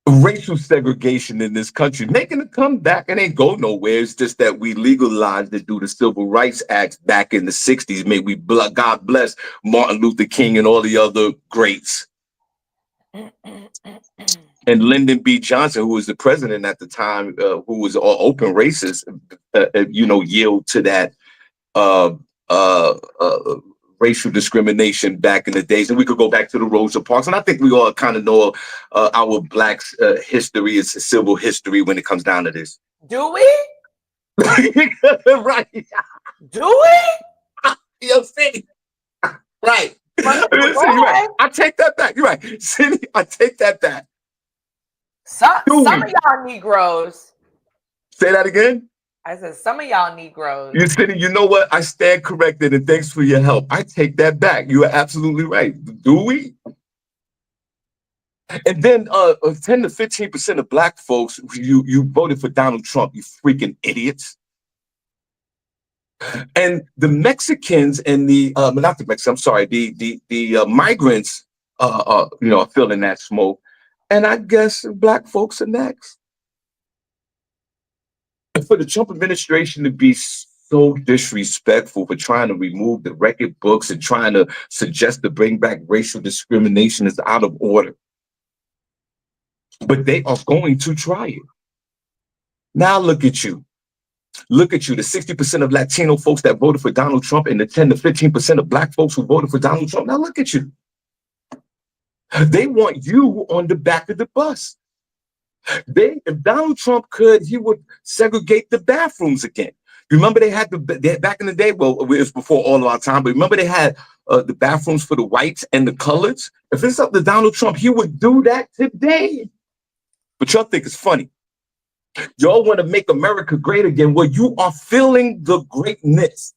Racial segregation in this country making a comeback. It ain't go nowhere. It's just that we legalized it through the Civil Rights Act back in the 60s. May we God bless Martin Luther King and all the other greats. And Lyndon B. Johnson, who was the president at the time, who was open racist, yield to that racial discrimination back in the days. And we could go back to the Rosa Parks. And I think we all kind of know our Blacks' history is civil history when it comes down to this. Do we? Right. Do we? Yo, Cindy. Right. Right. I take that back. You're right. Cindy, I take that back. Some of y'all Negroes. Say that again? I said some of y'all Negroes. You Cindy, you know what? I stand corrected, and thanks for your help. I take that back. You are absolutely right. Do we? And then 10 to 15% of black folks, you voted for Donald Trump, you freaking idiots. And the Mexicans and the not the Mexicans, I'm sorry, the migrants are feeling that smoke. And I guess black folks are next. And for the Trump administration to be so disrespectful for trying to remove the record books and trying to suggest to bring back racial discrimination is out of order. But they are going to try it. Now look at you. Look at you, the 60% of Latino folks that voted for Donald Trump and the 10 to 15% of black folks who voted for Donald Trump. Now look at you. They want you on the back of the bus. If Donald Trump could, he would segregate the bathrooms again. Remember they had back in the day, well, it was before all of our time, but remember they had the bathrooms for the whites and the coloreds? If it's up to Donald Trump, he would do that today. But y'all think it's funny. Y'all want to make America great again. Well, you are feeling the greatness.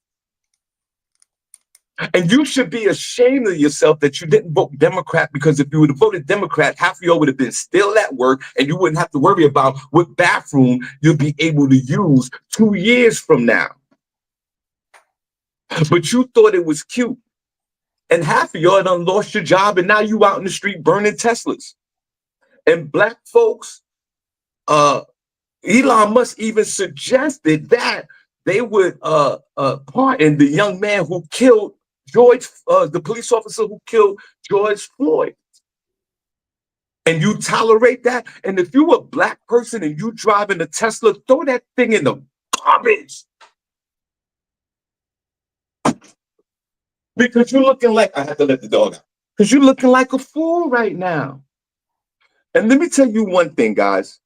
And you should be ashamed of yourself that you didn't vote Democrat, because if you would have voted Democrat, half of y'all would have been still at work and you wouldn't have to worry about what bathroom you'll be able to use 2 years from now. But you thought it was cute. And half of y'all done lost your job and now you out in the street burning Teslas. And black folks, Elon Musk even suggested that they would pardon the young man who killed the police officer who killed George Floyd. And you tolerate that? And if you a black person and you driving a Tesla, throw that thing in the garbage. Because you're looking like, I have to let the dog out. Because you're looking like a fool right now. And let me tell you one thing, guys.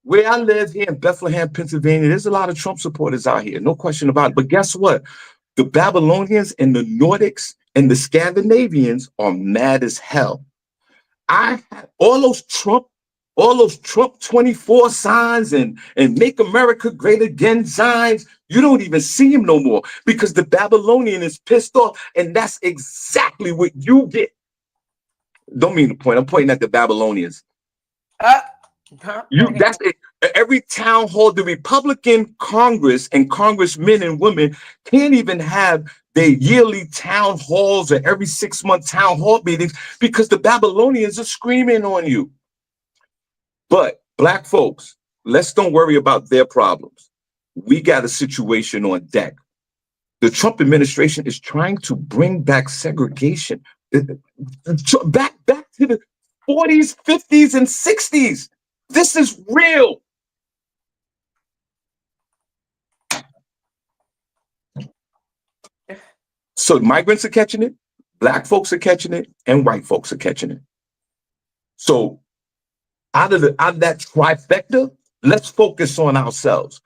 Where I live here in Bethlehem, Pennsylvania, there's a lot of Trump supporters out here. No question about it. But guess what? The Babylonians and the Nordics and the Scandinavians are mad as hell. I had all those Trump 24 signs and Make America Great Again signs. You don't even see them no more because the Babylonian is pissed off. And that's exactly what you get. Don't mean to point. I'm pointing at the Babylonians. That's it. Every town hall, the Republican Congress and congressmen and women can't even have their yearly town halls or every 6-month town hall meetings because the Babylonians are screaming on you. But black folks, let's don't worry about their problems. We got a situation on deck. The Trump administration is trying to bring back segregation back to the 40s, 50s, and 60s. This is real. So migrants are catching it, black folks are catching it, and white folks are catching it. So out of that trifecta, let's focus on ourselves.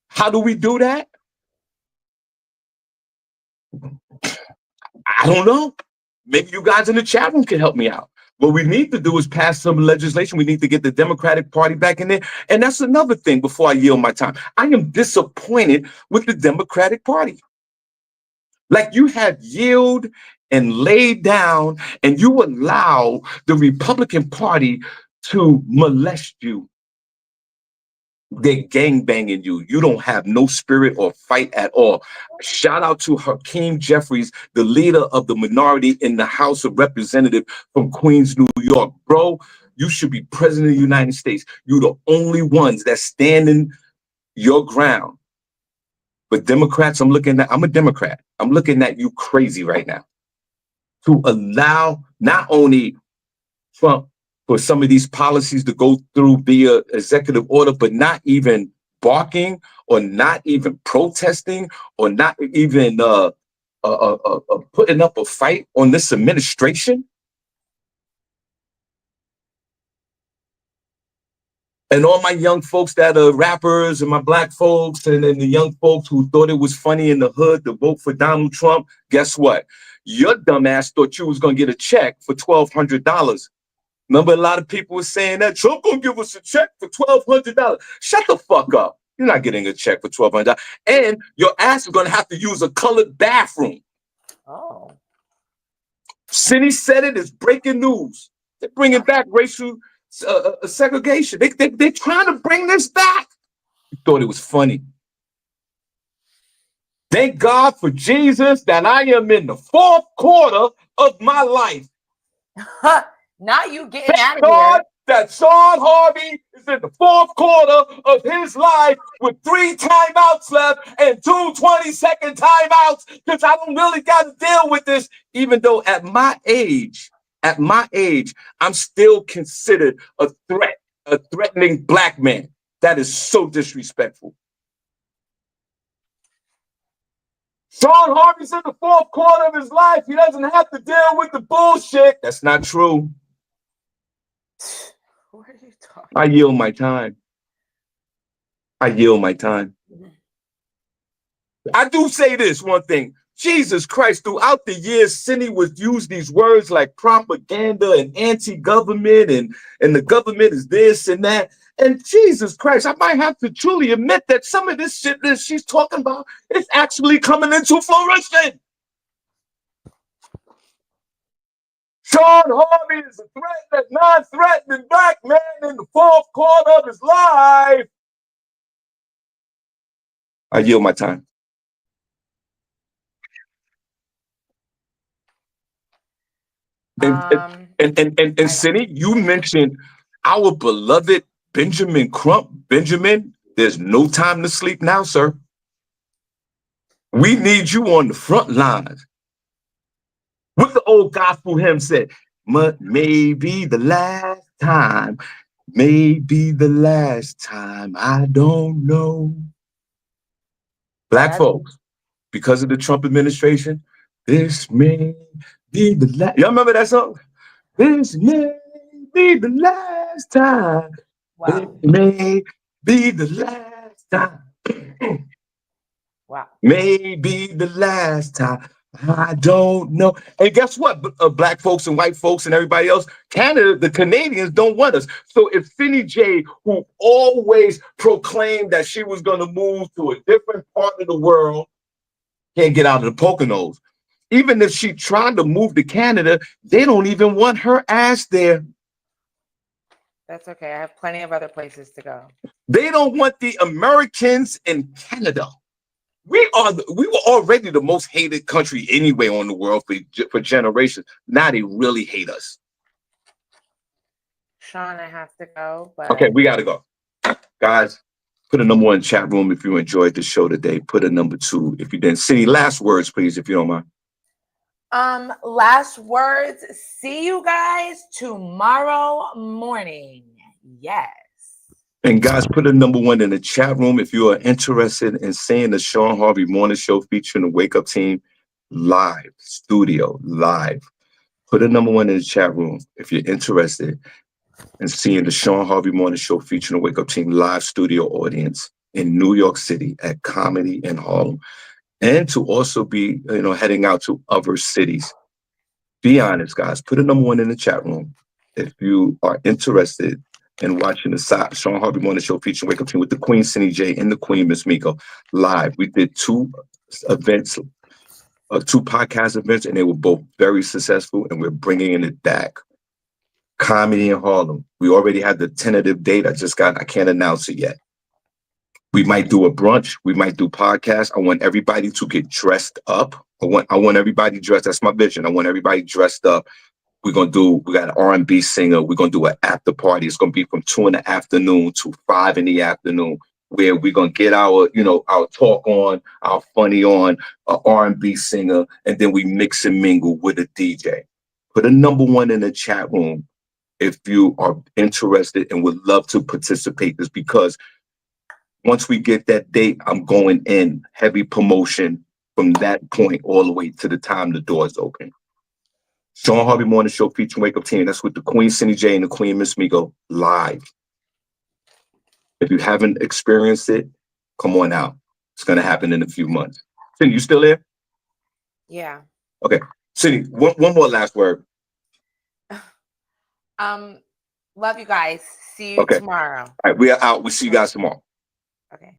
How do we do that? I don't know. Maybe you guys in the chat room can help me out. What we need to do is pass some legislation. We need to get the Democratic Party back in there. And that's another thing before I yield my time. I am disappointed with the Democratic Party. Like you have yield and laid down and you allow the Republican Party to molest you. They're gangbanging you. You don't have no spirit or fight at all. Shout out to Hakeem Jeffries, the leader of the minority in the House of Representatives from Queens, New York. Bro, you should be president of the United States. You're the only ones that stand in your ground. But Democrats, I'm a Democrat. I'm looking at you crazy right now. To allow not only Trump for some of these policies to go through via executive order, but not even barking or not even protesting or not even putting up a fight on this administration. And all my young folks that are rappers and my black folks and the young folks who thought it was funny in the hood to vote for Donald Trump, guess what? Your dumbass thought you was going to get a check for $1,200. Remember, a lot of people were saying that Trump gonna give us a check for $1,200. Shut the fuck up. You're not getting a check for $1,200. And your ass is gonna have to use a colored bathroom. Oh. Senny said it is breaking news. They're bringing back racial segregation. They're trying to bring this back. You thought it was funny. Thank God for Jesus that I am in the 4th quarter of my life. Now you getting out of God here. That Shawn Harvey is in the 4th quarter of his life with 3 timeouts left and 2 20-second timeouts because I don't really got to deal with this, even though at my age, I'm still considered a threat, a threatening black man. That is so disrespectful. Shawn Harvey's in the 4th quarter of his life. He doesn't have to deal with the bullshit. That's not true. What are you talking I yield my time. I do say this one thing. Jesus Christ, throughout the years, Senny would use these words like propaganda and anti-government and the government is this and that. And Jesus Christ, I might have to truly admit that some of this shit that she's talking about is actually coming into fruition. Shawn Harvey is a non-threatening black man in the 4th quarter of his life. I yield my time. And Senny, you mentioned our beloved Benjamin Crump. Benjamin, there's no time to sleep now, sir. We need you on the front lines. What the old gospel hymn said, maybe the last time. Maybe the last time. I don't know. Black folks, because of the Trump administration, this may be the last. Y'all remember that song? This may be the last time. Wow. It may be the last time. Wow. Maybe the last time. I don't know. And guess what? Black folks and white folks and everybody else, Canada, the Canadians don't want us. So if SennyJ, who always proclaimed that she was going to move to a different part of the world, can't get out of the Poconos. Even if she tried to move to Canada, they don't even want her ass there. That's okay. I have plenty of other places to go. They don't want the Americans in Canada. We were already the most hated country anyway on the world for generations. Now they really hate us. Shawn, I have to go. But okay, we got to go. Guys, put a number 1 chat room if you enjoyed the show today. Put a number 2 if you didn't. Cindy, last words, please, if you don't mind. Last words. See you guys tomorrow morning. Yes. And guys, put a number 1 in the chat room if you are interested in seeing the Shawn Harvey Morning Show featuring the Wake Up Team live, studio, live. Put a number 1 in the chat room if you're interested in seeing the Shawn Harvey Morning Show featuring the Wake Up Team live studio audience in New York City at Comedy in Harlem. And to also be, heading out to other cities. Be honest, guys. Put a number 1 in the chat room if you are interested in watching the Shawn Harvey Morning Show featuring Wake Up Team with the Queen SennyJ and the Queen Miss Miko live. We did 2 events, 2 podcast events, and they were both very successful. And we're bringing it back. Comedy in Harlem. We already had the tentative date. I can't announce it yet. We might do a brunch. We might do podcasts. I want everybody to get dressed up. I want everybody dressed. That's my vision. I want everybody dressed up. We got an R&B singer. We're going to do an after party. It's going to be from 2 in the afternoon to 5 in the afternoon, where we're going to get our talk on, our funny on, an R&B singer, and then we mix and mingle with a DJ. Put a number 1 in the chat room if you are interested and would love to participate. This because once we get that date, I'm going in heavy promotion from that point all the way to the time the doors open. Shawn Harvey Morning Show featuring Wake Up Team. That's with the Queen SennyJ and the Queen Miss Miko live. If you haven't experienced it, come on out. It's going to happen in a few months. Cindy, you still there? Yeah. Okay. Cindy, one more last word. Love you guys. See you tomorrow. All right, we are out. We'll see you guys tomorrow. Okay.